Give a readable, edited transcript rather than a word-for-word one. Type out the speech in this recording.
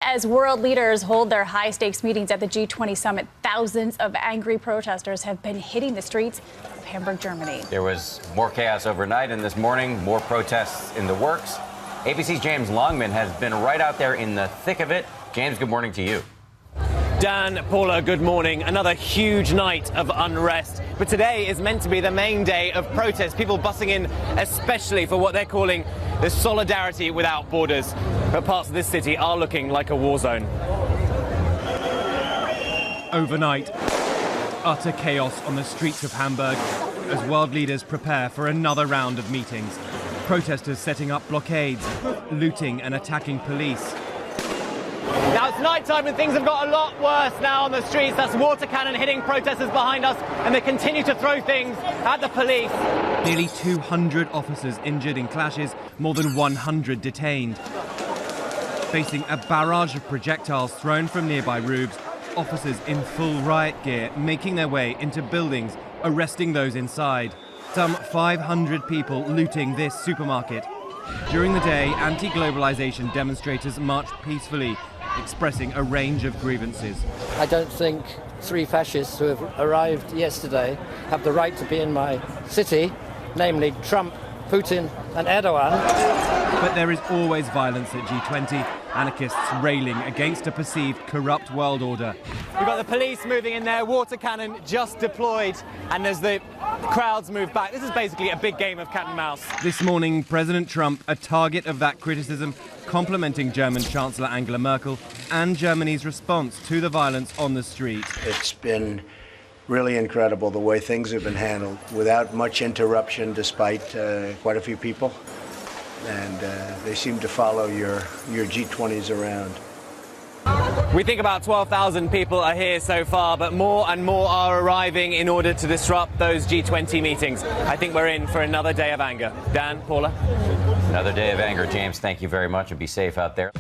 As world leaders hold their high-stakes meetings at the G-20 summit, thousands of angry protesters have been hitting the streets of Hamburg, Germany. There was more chaos overnight, and this morning, more protests in the works. ABC's James Longman has been right out there in the thick of it. James, good morning to you. Dan, Paula, good morning. Another huge night of unrest. But today is meant to be the main day of protest. People bussing in, especially for what they're calling the Solidarity Without Borders. But parts of this city are looking like a war zone. Overnight, utter chaos on the streets of Hamburg as world leaders prepare for another round of meetings. Protesters setting up blockades, looting and attacking police. Now it's nighttime and things have got a lot worse now on the streets. That's water cannon hitting protesters behind us, and they continue to throw things at the police. Nearly 200 officers injured in clashes, more than 100 detained. Facing a barrage of projectiles thrown from nearby roofs, officers in full riot gear making their way into buildings, arresting those inside. Some 500 people looting this supermarket. During the day, anti-globalization demonstrators marched peacefully, expressing a range of grievances. I don't think three fascists who have arrived yesterday have the right to be in my city, namely Trump, Putin and Erdogan. But there is always violence at G20, anarchists railing against a perceived corrupt world order. We've got the police moving in there, water cannon just deployed, and as the crowds move back, this is basically a big game of cat and mouse. This morning, President Trump, a target of that criticism, complimenting German Chancellor Angela Merkel and Germany's response to the violence on the street. It's been really incredible the way things have been handled without much interruption, despite quite a few people. And they seem to follow your G20s around. We think about 12,000 people are here so far, but more and more are arriving in order to disrupt those G20 meetings. I think we're in for another day of anger. Dan, Paula? Another day of anger, James. Thank you very much, and be safe out there.